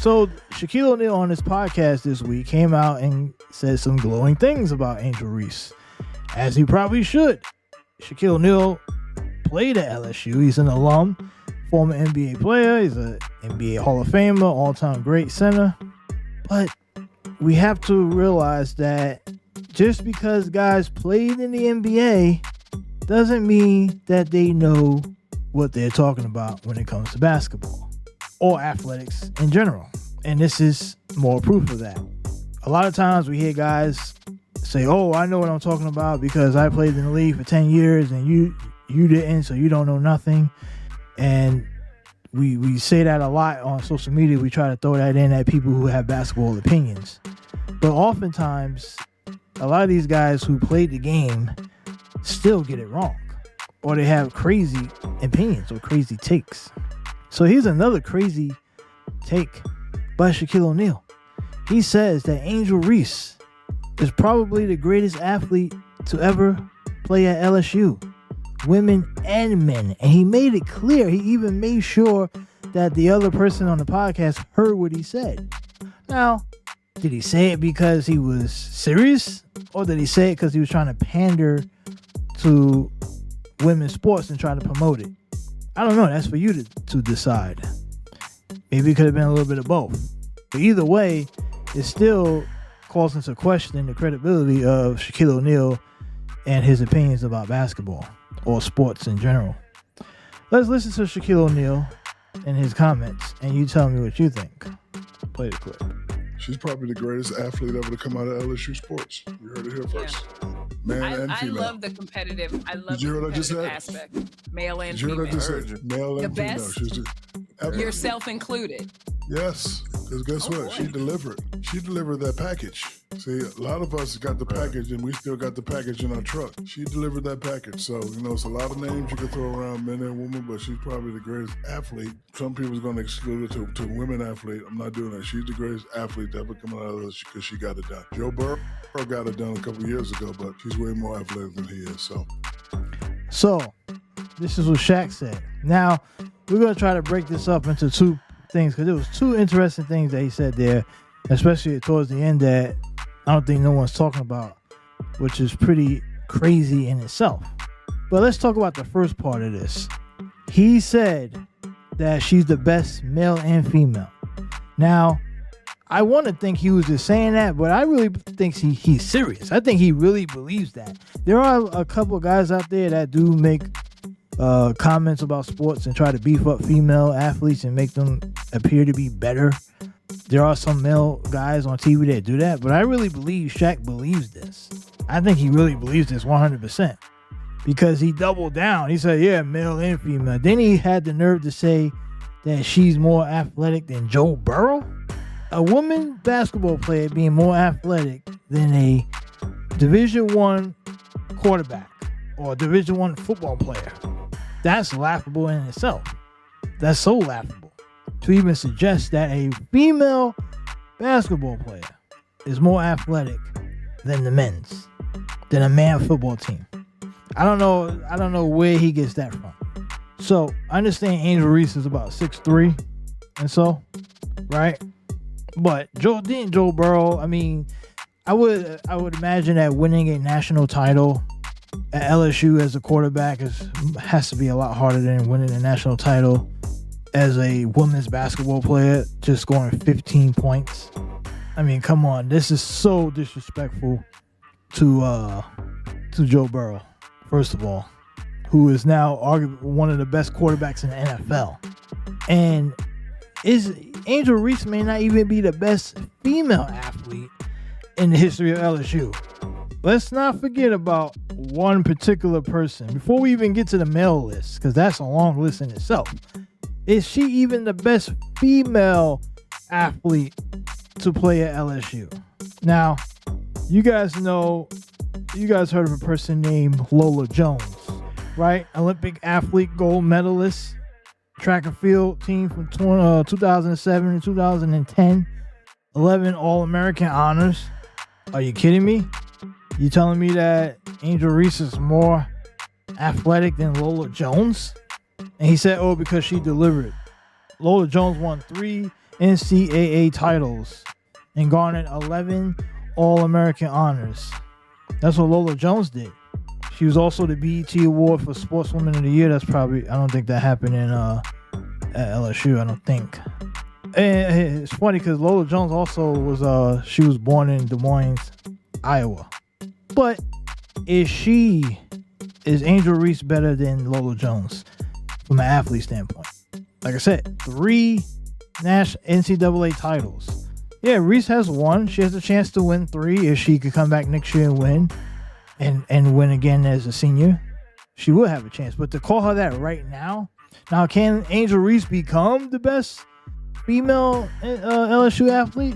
So Shaquille O'Neal on his podcast this week came out and said some glowing things about Angel Reese, as he probably should. Shaquille O'Neal played at LSU. He's an alum, former NBA player. He's an NBA Hall of Famer, all-time great center. But we have to realize that just because guys played in the NBA doesn't mean that they know what they're talking about when it comes to basketball or athletics in general. And this is more proof of that. A lot of times we hear guys say, oh, I know what I'm talking about because I played in the league for 10 years and you didn't, so you don't know nothing. And we say that a lot on social media. We try to throw that in at people who have basketball opinions. But oftentimes, a lot of these guys who played the game still get it wrong. Or they have crazy opinions or crazy takes. So here's another crazy take by Shaquille O'Neal. He says that Angel Reese is probably the greatest athlete to ever play at LSU, women and men. And he made it clear. He even made sure that the other person on the podcast heard what he said. Now, did he say it because he was serious? Or did he say it because he was trying to pander to women's sports and try to promote it? I don't know. That's for you to decide. Maybe it could have been a little bit of both. But either way, it still calls into question the credibility of Shaquille O'Neal and his opinions about basketball or sports in general. Let's listen to Shaquille O'Neal and his comments, and you tell me what you think. Play the clip. She's probably the greatest athlete ever to come out of LSU sports. You heard it here first. Man and female. I love the competitive. I love Did you hear what I just said? Aspect. Male and Did you hear what I just said? Male and female. Best, yourself included. Yes, because guess what? She delivered. She delivered that package. See, a lot of us got the package, and we still got the package in our truck. She delivered that package. So, it's a lot of names you can throw around, men and women, but she's probably the greatest athlete. Some people's going to exclude it to women athlete. I'm not doing that. She's the greatest athlete to ever come out of this because she got it done. Joe Burrow got it done a couple years ago, but she's way more athletic than he is. So, this is what Shaq said. Now, we're going to try to break this up into two things because there was two interesting things that he said there, especially towards the end that I don't think no one's talking about, which is pretty crazy in itself. But let's talk about the first part of this. He said that she's the best male and female. Now, I want to think he was just saying that, but I really think he's serious. I think he really believes that. There are a couple of guys out there that do make comments about sports and try to beef up female athletes and make them appear to be better. There are some male guys on TV that do that, but I really believe Shaq believes this. I think he really believes this 100% because he doubled down. He said, yeah, male and female. Then he had the nerve to say that she's more athletic than Joe Burrow. A woman basketball player being more athletic than a Division I quarterback or a Division I football player. That's laughable in itself. That's so laughable to even suggest that a female basketball player is more athletic than a man football team. I don't know where he gets that from. So I understand Angel Reese is about 6'3" and so, right? But Joe Burrow, I mean, I would imagine that winning a national title at LSU as a quarterback has to be a lot harder than winning a national title as a women's basketball player, just scoring 15 points. I mean, come on. This is so disrespectful to Joe Burrow, first of all, who is now arguably one of the best quarterbacks in the NFL. And Angel Reese may not even be the best female athlete in the history of LSU. Let's not forget about one particular person before we even get to the male list, because that's a long list in itself. Is she even the best female athlete to play at LSU? Now, you guys heard of a person named Lola Jones, right? Olympic athlete, gold medalist, track and field team from 2007 and 2010, 11 All-American honors. Are you kidding me? You telling me that Angel Reese is more athletic than Lola Jones? And he said, because she delivered. Lola Jones won 3 NCAA titles and garnered 11 All-American honors. That's what Lola Jones did. She was also the BET Award for Sportswoman of the Year. That's probably, I don't think that happened at LSU, I don't think. And it's funny because Lola Jones also was, she was born in Des Moines, Iowa. But is Angel Reese better than Lola Jones from an athlete standpoint? Like I said, 3 NCAA titles. Yeah, Reese has 1. She has a chance to win 3 if she could come back next year and win. And win again as a senior, she will have a chance. But to call her that right now, can Angel Reese become the best female LSU athlete?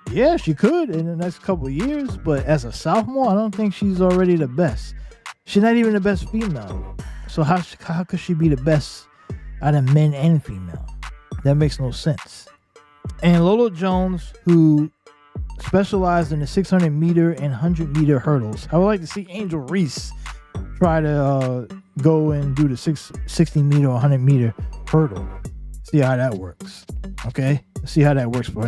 Yeah, she could in the next couple of years. But as a sophomore, I don't think she's already the best. She's not even the best female. So how could she be the best out of men and female? That makes no sense. And Lola Jones, who specialized in the 600 meter and 100 meter hurdles. I would like to see Angel Reese try to go and do the 60 meter or 100 meter hurdle. See how that works. Okay? See how that works for her.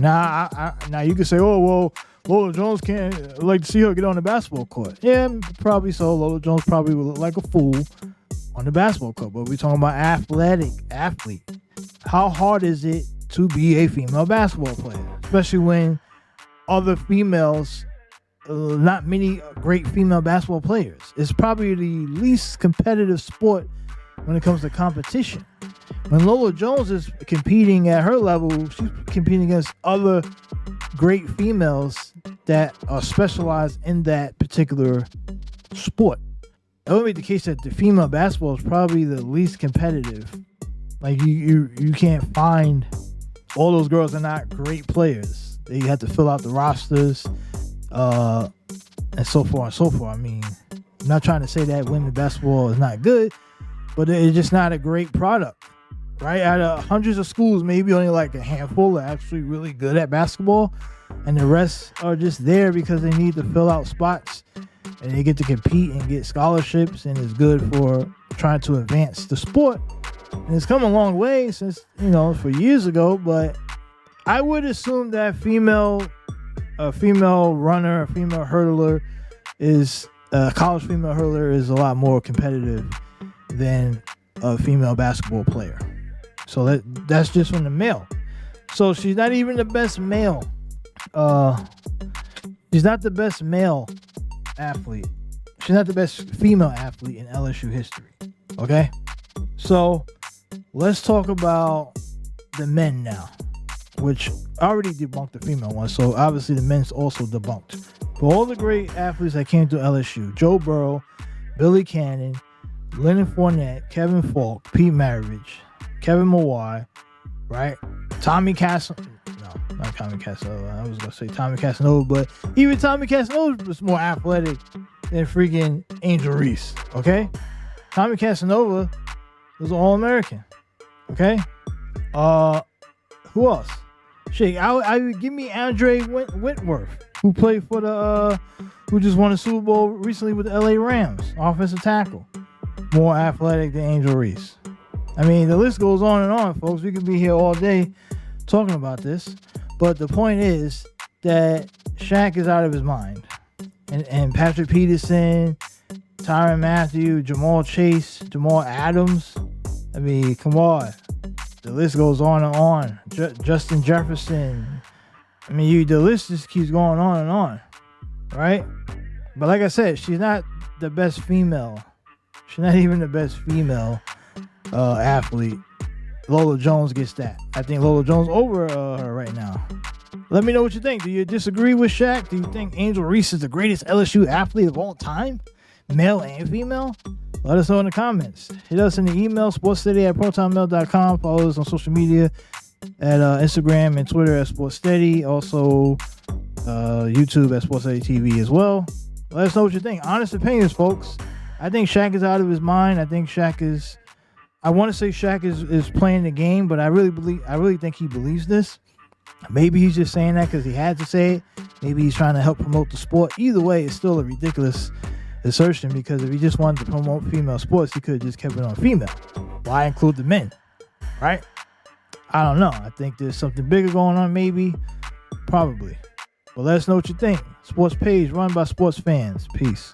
Now you can say, oh, well, Lola Jones can't. I'd like to see her get on the basketball court. Yeah, probably so. Lola Jones probably will look like a fool on the basketball court. But we're talking about athlete. How hard is it to be a female basketball player? Especially when other females, not many great female basketball players. It's probably the least competitive sport when it comes to competition. When Lola Jones is competing at her level, she's competing against other great females that are specialized in that particular sport. It would be the case that the female basketball is probably the least competitive. Like you can't find, all those girls are not great players. They have to fill out the rosters, and so forth and so forth. I mean, I'm not trying to say that women's basketball is not good, but it's just not a great product, right? Out of hundreds of schools, maybe only like a handful are actually really good at basketball, and the rest are just there because they need to fill out spots, and they get to compete and get scholarships, and it's good for trying to advance the sport. And it's come a long way since, for years ago, but I would assume that a female runner, a female hurdler a college female hurdler is a lot more competitive than a female basketball player. So that's just from the male. So she's not even the best male. She's not the best male athlete. She's not the best female athlete in LSU history. Okay? So let's talk about the men now, which I already debunked the female one, so obviously the men's also debunked. For all the great athletes that came to LSU, Joe Burrow, Billy Cannon, Leonard Fournette, Kevin Falk, Pete Maravich, Kevin Mawai, right? Tommy Casanova. No, not Tommy Casanova. I was going to say Tommy Casanova, but even Tommy Casanova was more athletic than freaking Angel Reese, okay? Tommy Casanova was an All-American, okay? Who else? Shit, I would give me Andre Whitworth, who played for who just won a Super Bowl recently with the LA Rams, offensive tackle. More athletic than Angel Reese. I mean, the list goes on and on, folks. We could be here all day talking about this. But the point is that Shaq is out of his mind. And Patrick Peterson, Tyrann Mathieu, Jamal Chase, Jamal Adams. I mean, come on. The list goes on and on. Justin Jefferson. I mean, the list just keeps going on and on. Right? But like I said, she's not the best female. She's not even the best female athlete. Lola Jones gets that. I think Lola Jones over her right now. Let me know what you think. Do you disagree with Shaq? Do you think Angel Reese is the greatest LSU athlete of all time? Male and female? Let us know in the comments. Hit us in the email, sportssteady@protonmail.com. Follow us on social media at Instagram and Twitter at SportsSteady. Also, YouTube at SportsSteady TV as well. Let us know what you think. Honest opinions, folks. I think Shaq is out of his mind. I think Shaq is... I want to say Shaq is playing the game, but I really think he believes this. Maybe he's just saying that because he had to say it. Maybe he's trying to help promote the sport. Either way, it's still a ridiculous assertion because if he just wanted to promote female sports, he could have just kept it on female. Why include the men? Right? I don't know. I think there's something bigger going on, maybe, probably. But let us know what you think. Sports page run by sports fans. Peace.